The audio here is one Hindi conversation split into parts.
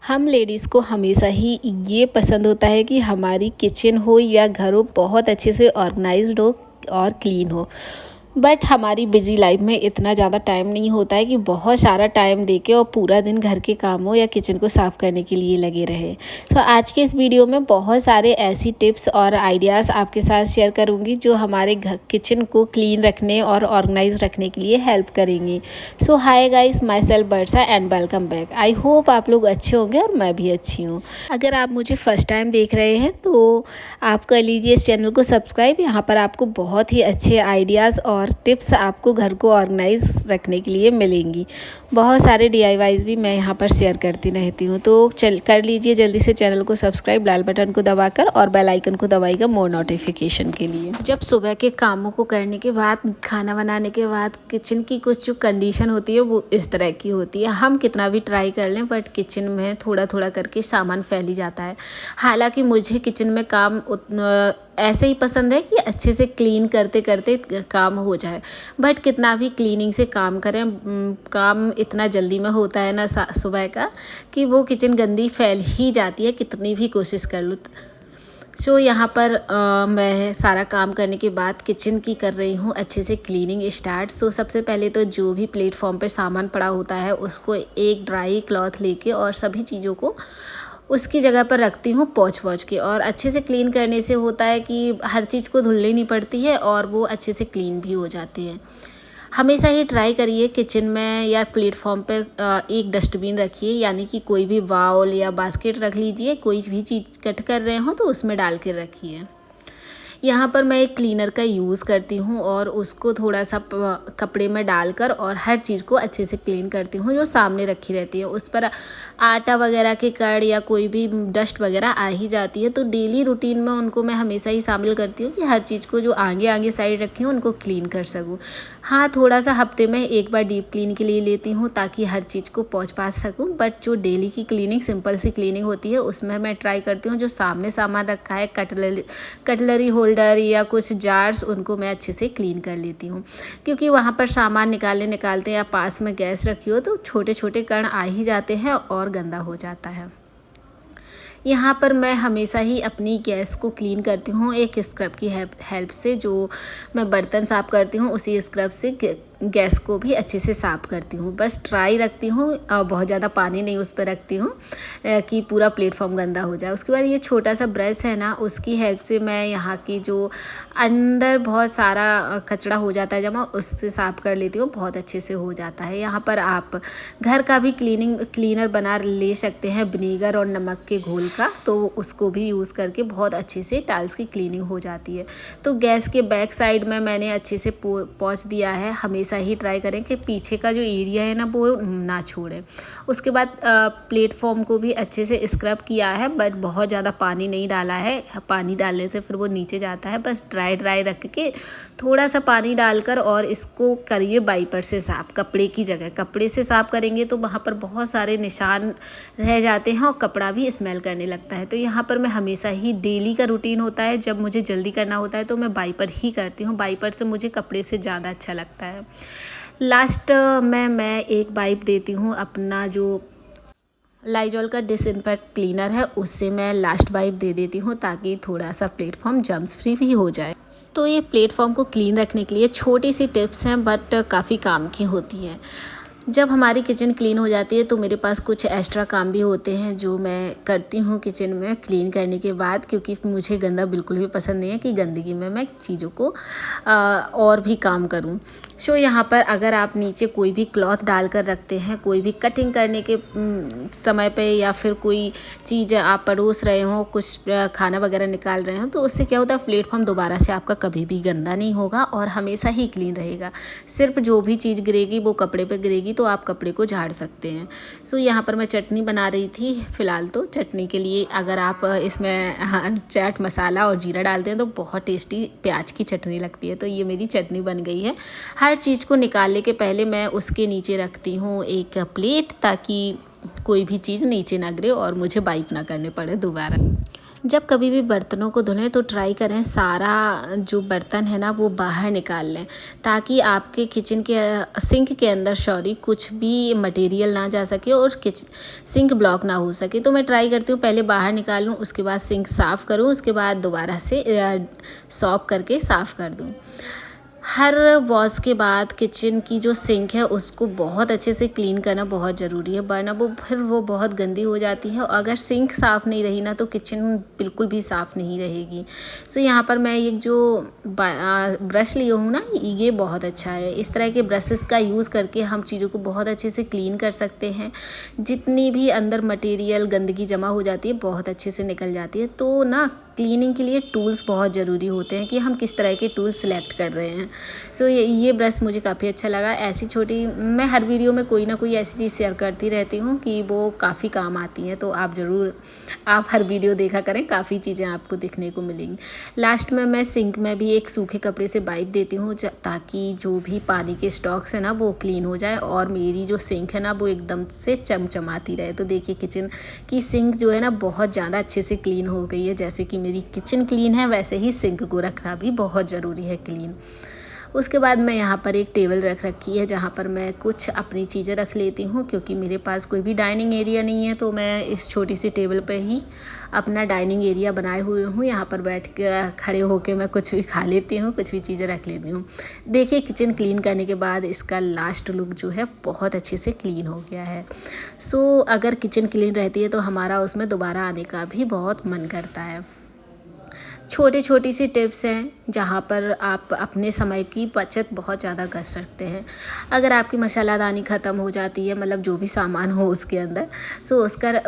हम लेडीज़ को हमेशा ही ये पसंद होता है कि हमारी किचन हो या घर हो बहुत अच्छे से ऑर्गेनाइज्ड हो और क्लीन हो। बट हमारी बिजी लाइफ में इतना ज़्यादा टाइम नहीं होता है कि बहुत सारा टाइम देके और पूरा दिन घर के कामों या किचन को साफ़ करने के लिए लगे रहे। तो आज के इस वीडियो में बहुत सारे ऐसी टिप्स और आइडियाज़ आपके साथ शेयर करूँगी जो हमारे घर किचन को क्लीन रखने और ऑर्गेनाइज रखने के लिए हेल्प करेंगी। सो हाय गाइस, माई सेल्फ बर्षा and welcome back. I hope आप लोग अच्छे होंगे और मैं भी अच्छी हूँ। अगर आप मुझे फर्स्ट टाइम देख रहे हैं तो आप कर लीजिए इस चैनल को सब्सक्राइब। यहाँ पर आपको बहुत ही अच्छे आइडियाज़ और टिप्स आपको घर को ऑर्गेनाइज रखने के लिए मिलेंगी। बहुत सारे DIYs भी मैं यहाँ पर शेयर करती रहती हूँ। तो चल कर लीजिए जल्दी से चैनल को सब्सक्राइब, लाल बटन को दबाकर, और बेल आइकन को दबाइएगा मोर नोटिफिकेशन के लिए। जब सुबह के कामों को करने के बाद, खाना बनाने के बाद किचन की कुछ जो कंडीशन होती है वो इस तरह की होती है। हम कितना भी ट्राई कर लें बट किचन में थोड़ा थोड़ा करके सामान फैल ही जाता है। हालांकि मुझे किचन में काम ऐसे ही पसंद है कि अच्छे से क्लीन करते करते काम हो जाए। बट कितना भी क्लीनिंग से काम करें, काम इतना जल्दी में होता है ना सुबह का, कि वो किचन गंदी फैल ही जाती है कितनी भी कोशिश कर लूँ। सो यहाँ पर मैं सारा काम करने के बाद किचन की कर रही हूँ अच्छे से क्लीनिंग स्टार्ट। सो सबसे पहले तो जो भी प्लेटफॉर्म पे सामान पड़ा होता है उसको एक ड्राई क्लॉथ लेके और सभी चीज़ों को उसकी जगह पर रखती हूँ पोंछ के। और अच्छे से क्लीन करने से होता है कि हर चीज़ को धुलनी नहीं पड़ती है और वो अच्छे से क्लीन भी हो जाती है। हमेशा ही ट्राई करिए किचन में या प्लेटफॉर्म पर एक डस्टबिन रखिए, यानी कि कोई भी बाउल या बास्केट रख लीजिए। कोई भी चीज़ कट कर रहे हो तो उसमें डाल के रखिए। यहाँ पर मैं एक क्लीनर का यूज़ करती हूँ और उसको थोड़ा सा कपड़े में डालकर और हर चीज़ को अच्छे से क्लीन करती हूँ जो सामने रखी रहती है। उस पर आटा वगैरह के कण या कोई भी डस्ट वगैरह आ ही जाती है, तो डेली रूटीन में उनको मैं हमेशा ही शामिल करती हूँ कि हर चीज़ को जो आगे आगे साइड रखी हूँ उनको क्लीन कर सकूँ। हाँ, थोड़ा सा हफ्ते में एक बार डीप क्लीन के लिए लेती हूँ ताकि हर चीज़ को पोंछ पाछ सकूँ। बट जो डेली की क्लीनिंग, सिंपल सी क्लीनिंग होती है, उसमें मैं ट्राई करती हूँ जो सामने सामान रखा है, कटलरी होल्डर या कुछ जार्स, उनको मैं अच्छे से क्लीन कर लेती हूँ। क्योंकि वहाँ पर सामान निकालते या पास में गैस रखी हो तो छोटे छोटे कण आ ही जाते हैं और गंदा हो जाता है। यहाँ पर मैं हमेशा ही अपनी गैस को क्लीन करती हूँ एक स्क्रब की हेल्प से। जो मैं बर्तन साफ़ करती हूँ उसी स्क्रब से गैस को भी अच्छे से साफ़ करती हूँ। बस ट्राई रखती हूँ, बहुत ज़्यादा पानी नहीं उस पर रखती हूँ कि पूरा प्लेटफॉर्म गंदा हो जाए। उसके बाद ये छोटा सा ब्रश है ना, उसकी हेल्प से मैं यहाँ की जो अंदर बहुत सारा कचरा हो जाता है जमा, उससे साफ़ कर लेती हूँ। बहुत अच्छे से हो जाता है। यहाँ पर आप घर का भी क्लीनर बना ले सकते हैं विनेगर और नमक के घोल का, तो उसको भी यूज़ करके बहुत अच्छे से टाइल्स की क्लीनिंग हो जाती है। तो गैस के बैक साइड में मैंने अच्छे से पोंछ दिया है। हमेशा ही ट्राई करें कि पीछे का जो एरिया है ना वो ना छोड़ें। उसके बाद प्लेटफॉर्म को भी अच्छे से स्क्रब किया है, बट बहुत ज़्यादा पानी नहीं डाला है। पानी डालने से फिर वो नीचे जाता है। बस ड्राई रख के थोड़ा सा पानी डालकर और इसको करिए वाइपर से साफ़। कपड़े की जगह कपड़े से साफ़ करेंगे तो वहाँ पर बहुत सारे निशान रह जाते हैं और कपड़ा भी स्मेल करने लगता है। तो यहाँ पर मैं हमेशा ही, डेली का रूटीन होता है, जब मुझे जल्दी करना होता है तो मैं वाइपर ही करती हूँ। वाइपर से मुझे कपड़े से ज़्यादा अच्छा लगता है। लास्ट में मैं एक वाइप देती हूँ, अपना जो लाइजॉल का डिसइंफेक्ट क्लीनर है उससे मैं लास्ट वाइप दे देती हूँ ताकि थोड़ा सा प्लेटफॉर्म जर्म्स फ्री भी हो जाए। तो ये प्लेटफॉर्म को क्लीन रखने के लिए छोटी सी टिप्स हैं बट काफ़ी काम की होती हैं। जब हमारी किचन क्लीन हो जाती है तो मेरे पास कुछ एक्स्ट्रा काम भी होते हैं जो मैं करती हूँ किचन में क्लीन करने के बाद, क्योंकि मुझे गंदा बिल्कुल भी पसंद नहीं है कि गंदगी में मैं चीज़ों को और भी काम करूँ। सो यहाँ पर अगर आप नीचे कोई भी क्लॉथ डाल कर रखते हैं, कोई भी कटिंग करने के समय पे, या फिर कोई चीज़ आप परोस रहे हो, कुछ खाना वगैरह निकाल रहे हो, तो उससे क्या होता है प्लेटफॉर्म दोबारा से आपका कभी भी गंदा नहीं होगा और हमेशा ही क्लीन रहेगा। सिर्फ जो भी चीज़ गिरेगी वो कपड़े पे गिरेगी तो आप कपड़े को झाड़ सकते हैं। सो यहाँ पर मैं चटनी बना रही थी फ़िलहाल। तो चटनी के लिए अगर आप इसमें चाट मसाला और जीरा डालते हैं तो बहुत टेस्टी प्याज की चटनी लगती है। तो ये मेरी चटनी बन गई है। हर चीज़ को निकालने के पहले मैं उसके नीचे रखती हूँ एक प्लेट ताकि कोई भी चीज़ नीचे ना गिरे और मुझे वाइप ना करने पड़े दोबारा। जब कभी भी बर्तनों को धुलें तो ट्राई करें सारा जो बर्तन है ना वो बाहर निकाल लें, ताकि आपके किचन के सिंक के अंदर कुछ भी मटेरियल ना जा सके और सिंक ब्लॉक ना हो सके। तो मैं ट्राई करती हूँ पहले बाहर निकालूँ, उसके बाद सिंक साफ़ करूँ, उसके बाद दोबारा से सॉप करके साफ़ कर दूँ। हर वॉश के बाद किचन की जो सिंक है उसको बहुत अच्छे से क्लीन करना बहुत ज़रूरी है, वरना वो बहुत गंदी हो जाती है। और अगर सिंक साफ़ नहीं रही ना तो किचन बिल्कुल भी साफ़ नहीं रहेगी। सो यहाँ पर मैं एक जो ब्रश ली हूँ ना, ये बहुत अच्छा है। इस तरह के ब्रशेस का यूज़ करके हम चीज़ों को बहुत अच्छे से क्लीन कर सकते हैं। जितनी भी अंदर मटेरियल गंदगी जमा हो जाती है बहुत अच्छे से निकल जाती है। तो ना क्लीनिंग के लिए टूल्स बहुत ज़रूरी होते हैं कि हम किस तरह के टूल्स सेलेक्ट कर रहे हैं। सो ये ब्रश मुझे काफ़ी अच्छा लगा। ऐसी छोटी मैं हर वीडियो में कोई ना कोई ऐसी चीज़ शेयर करती रहती हूँ कि वो काफ़ी काम आती हैं, तो आप हर वीडियो देखा करें, काफ़ी चीज़ें आपको देखने को मिलेंगी। लास्ट में मैं सिंक में भी एक सूखे कपड़े से वाइप देती हूँ ताकि जो भी पानी के स्टॉक्स है ना वो क्लीन हो जाए और मेरी जो सिंक है ना वो एकदम से चमचमाती रहे। तो देखिए किचन की सिंक जो है ना बहुत ज़्यादा अच्छे से क्लीन हो गई है। जैसे कि मेरी किचन क्लीन है वैसे ही सिंक को रखना भी बहुत ज़रूरी है क्लीन। उसके बाद मैं यहाँ पर एक टेबल रख रखी है जहाँ पर मैं कुछ अपनी चीज़ें रख लेती हूँ, क्योंकि मेरे पास कोई भी डाइनिंग एरिया नहीं है। तो मैं इस छोटी सी टेबल पे ही अपना डाइनिंग एरिया बनाए हुए हूँ। यहाँ पर बैठ के खड़े होके मैं कुछ भी खा लेती हूँ, कुछ भी चीज़ें रख लेती हूँ। देखिए किचन क्लीन करने के बाद इसका लास्ट लुक जो है बहुत अच्छे से क्लीन हो गया है। सो अगर किचन क्लीन रहती है तो हमारा उसमें दोबारा आने का भी बहुत मन करता है। छोटी सी टिप्स हैं जहाँ पर आप अपने समय की बचत बहुत ज़्यादा कर सकते हैं। अगर आपकी मसालादानी ख़त्म हो जाती है, मतलब जो भी सामान हो उसके अंदर, सो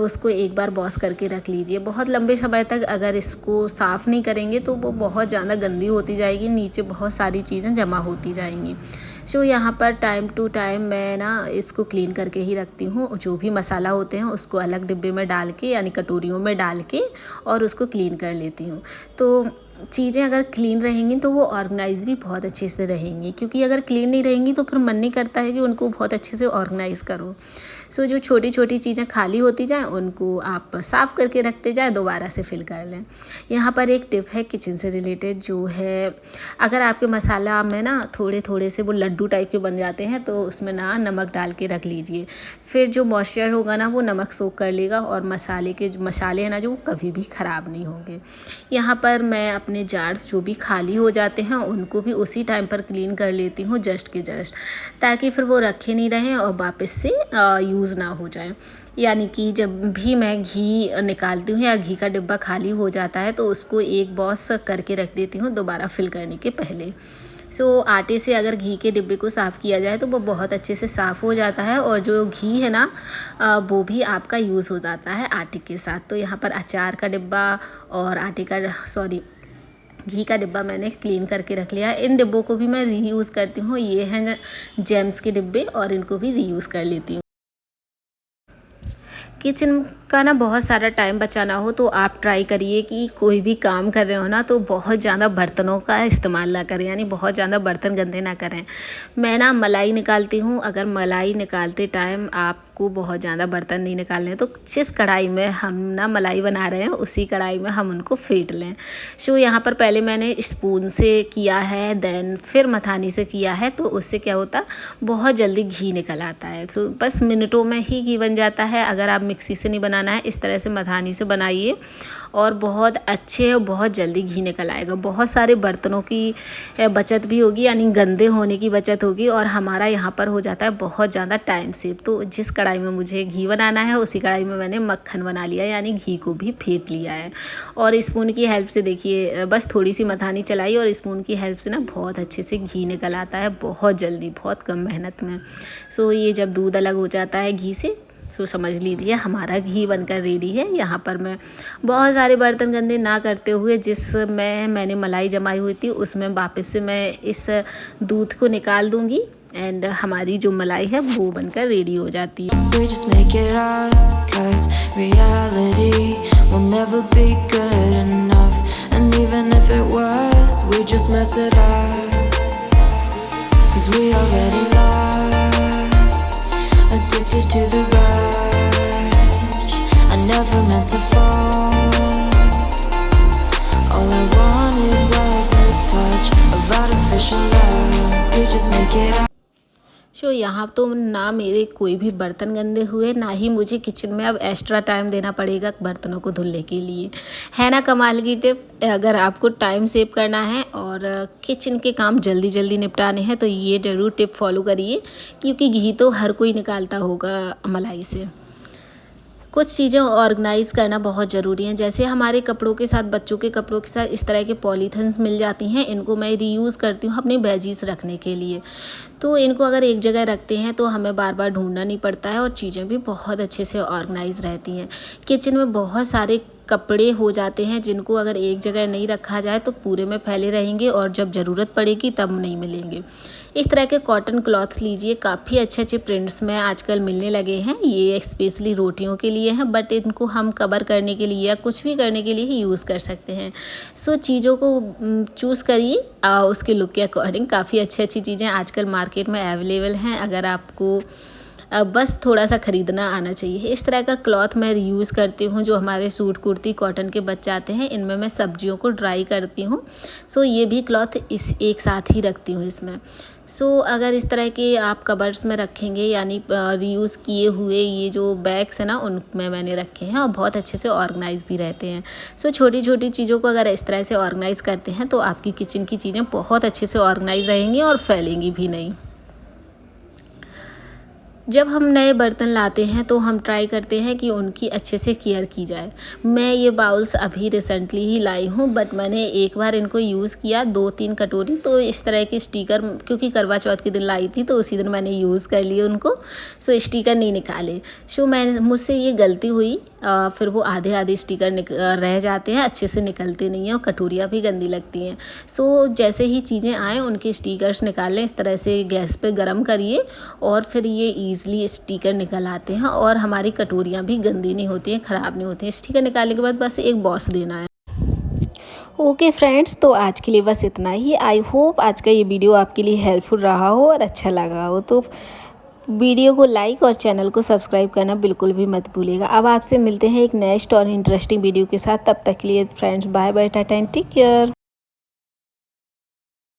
उसको एक बार वॉश करके रख लीजिए। बहुत लंबे समय तक अगर इसको साफ़ नहीं करेंगे तो वो बहुत ज़्यादा गंदी होती जाएगी, नीचे बहुत सारी चीज़ें जमा होती जाएंगी। सो यहाँ पर टाइम टू टाइम मैं ना इसको क्लीन करके ही रखती हूँ। जो भी मसाला होते हैं उसको अलग डिब्बे में डाल के, यानी कटोरियों में डाल के, और उसको क्लीन कर लेती हूँ। तो चीज़ें अगर क्लीन रहेंगी तो वो ऑर्गेनाइज़ भी बहुत अच्छे से रहेंगी, क्योंकि अगर क्लीन नहीं रहेंगी तो फिर मन नहीं करता है कि उनको बहुत अच्छे से ऑर्गेनाइज़ करो। सो जो छोटी छोटी चीज़ें खाली होती जाएँ उनको आप साफ़ करके रखते जाएँ, दोबारा से फिल कर लें। यहाँ पर एक टिप है किचन से रिलेटेड, जो है अगर आपके मसाला में ना थोड़े थोड़े से वो लड्डू टाइप के बन जाते हैं तो उसमें ना नमक डाल के रख लीजिए। फिर जो मॉइस्चर होगा ना वो नमक सोख कर लेगा और मसाले हैं ना जो कभी भी ख़राब नहीं होंगे। यहाँ पर मैं अपने जार्स जो भी खाली हो जाते हैं उनको भी उसी टाइम पर क्लीन कर लेती हूँ, जस्ट के जस्ट, ताकि फिर वो रखे नहीं रहें और वापस से यूज़ ना हो जाए। यानी कि जब भी मैं घी निकालती हूँ या घी का डिब्बा खाली हो जाता है तो उसको एक बॉस करके रख देती हूँ दोबारा फिल करने के पहले। सो आटे से अगर घी के डिब्बे को साफ़ किया जाए तो वो बहुत अच्छे से साफ़ हो जाता है और जो घी है ना वो भी आपका यूज़ हो जाता है आटे के साथ। तो यहाँ पर अचार का डिब्बा और घी का डिब्बा मैंने क्लीन करके रख लिया है। इन डिब्बों को भी मैं रीयूज़ करती हूँ। ये हैं जेम्स के डिब्बे और इनको भी रीयूज़ कर लेती हूँ। किचन का ना बहुत सारा टाइम बचाना हो तो आप ट्राई करिए कि कोई भी काम कर रहे हो ना तो बहुत ज़्यादा बर्तनों का इस्तेमाल ना करें, यानी बहुत ज़्यादा बर्तन गंदे ना करें। मैं ना मलाई निकालती हूँ, अगर मलाई निकालते टाइम आपको बहुत ज़्यादा बर्तन नहीं निकालने हैं तो जिस कढ़ाई में हम ना मलाई बना रहे हैं उसी कढ़ाई में हम उनको फेंट लें। सो यहाँ पर पहले मैंने स्पून से किया है, देन फिर मथानी से किया है, तो उससे क्या होता बहुत जल्दी घी निकल आता है। तो बस मिनटों में ही घी बन जाता है। अगर आप मिक्सी से नहीं बनाना है, इस तरह से मधानी से बनाइए और बहुत अच्छे और बहुत जल्दी घी निकल आएगा। बहुत सारे बर्तनों की बचत भी होगी, यानी गंदे होने की बचत होगी, और हमारा यहाँ पर हो जाता है बहुत ज़्यादा टाइम सेव। तो जिस कढ़ाई में मुझे घी बनाना है उसी कढ़ाई में मैंने मक्खन बना लिया, यानी घी को भी फेंट लिया है। और स्पून की हेल्प से देखिए, बस थोड़ी सी मथानी चलाई और स्पून की हेल्प से ना बहुत अच्छे से घी निकल आता है, बहुत जल्दी, बहुत कम मेहनत में। सो ये जब दूध अलग हो जाता है घी से, सो समझ लीजिए हमारा घी बनकर रेडी है। यहाँ पर मैं बहुत सारे बर्तन गंदे ना करते हुए जिसमें मैंने मलाई जमाई हुई थी उसमें वापस से मैं इस दूध को निकाल दूँगी एंड हमारी जो मलाई है वो बनकर रेडी हो जाती है। We just make it up, 'cause reality will never be good enough. And even if it was, we just mess it up, 'cause we already lost, addicted to the rush. I never meant to fall, it out. सो यहाँ तो ना मेरे कोई भी बर्तन गंदे हुए, ना ही मुझे किचन में अब एक्स्ट्रा टाइम देना पड़ेगा बर्तनों को धुलने के लिए। है ना कमाल की टिप। अगर आपको टाइम सेव करना है और किचन के काम जल्दी जल्दी निपटाने हैं तो ये ज़रूर टिप फॉलो करिए, क्योंकि घी तो हर कोई निकालता होगा मलाई से। कुछ चीज़ें ऑर्गेनाइज़ करना बहुत ज़रूरी है। जैसे हमारे कपड़ों के साथ, बच्चों के कपड़ों के साथ इस तरह के पॉलीथिन्स मिल जाती हैं, इनको मैं रीयूज़ करती हूँ अपनी वेजीज रखने के लिए। तो इनको अगर एक जगह रखते हैं तो हमें बार बार ढूंढना नहीं पड़ता है और चीज़ें भी बहुत अच्छे से ऑर्गेनाइज रहती हैं। किचन में बहुत सारे कपड़े हो जाते हैं जिनको अगर एक जगह नहीं रखा जाए तो पूरे में फैले रहेंगे और जब ज़रूरत पड़ेगी तब नहीं मिलेंगे। इस तरह के कॉटन क्लॉथ्स लीजिए, काफ़ी अच्छे अच्छे प्रिंट्स में आजकल मिलने लगे हैं। ये स्पेशली रोटियों के लिए हैं, बट इनको हम कवर करने के लिए या कुछ भी करने के लिए ही यूज़ कर सकते हैं। सो चीज़ों को चूज़ करिए उसके लुक के अकॉर्डिंग। काफ़ी अच्छी अच्छी चीज़ें आजकल मार्केट में अवेलेबल हैं, अगर आपको बस थोड़ा सा ख़रीदना आना चाहिए। इस तरह का क्लॉथ मैं यूज़ करती हूँ, जो हमारे सूट कुर्ती कॉटन के बच जाते हैं, इनमें मैं सब्जियों को ड्राई करती हूँ। सो ये भी क्लॉथ इस एक साथ ही रखती हूँ इसमें। सो अगर इस तरह के आप कबर्ड्स में रखेंगे, यानी रीयूज़ किए हुए ये जो बैग्स हैं ना, उनमें मैंने रखे हैं और बहुत अच्छे से ऑर्गेनाइज भी रहते हैं। सो छोटी छोटी चीज़ों को अगर इस तरह से ऑर्गेनाइज़ करते हैं तो आपकी किचन की चीज़ें बहुत अच्छे से ऑर्गेनाइज रहेंगी और फैलेंगी भी नहीं। जब हम नए बर्तन लाते हैं तो हम ट्राई करते हैं कि उनकी अच्छे से केयर की जाए। मैं ये बाउल्स अभी रिसेंटली ही लाई हूँ, बट मैंने एक बार इनको यूज़ किया 2-3 कटोरी, तो इस तरह की स्टिकर, क्योंकि करवा चौथ के दिन लाई थी तो उसी दिन मैंने यूज़ कर लिए उनको। सो स्टिकर नहीं निकाले। सो मुझसे ये गलती हुई, फिर वो आधे आधे स्टिकर रह जाते हैं, अच्छे से निकलते नहीं हैं और कटोरियाँ भी गंदी लगती हैं। सो जैसे ही चीज़ें आएँ उनके स्टिकर्स निकाल लें, इस तरह से गैस पे गरम करिए और फिर ये ईज़िली स्टिकर निकल आते हैं और हमारी कटोरियाँ भी गंदी नहीं होती हैं, ख़राब नहीं होती हैं। स्टिकर निकालने के बाद बस एक बॉस देना है। ओके फ्रेंड्स, तो आज के लिए बस इतना ही। आई होप आज का ये वीडियो आपके लिए हेल्पफुल रहा हो और अच्छा लगा हो। तो वीडियो को लाइक और चैनल को सब्सक्राइब करना बिल्कुल भी मत भूलिएगा। अब आपसे मिलते हैं एक नेक्स्ट और इंटरेस्टिंग वीडियो के साथ। तब तक के लिए friends, bye bye, tata and take care.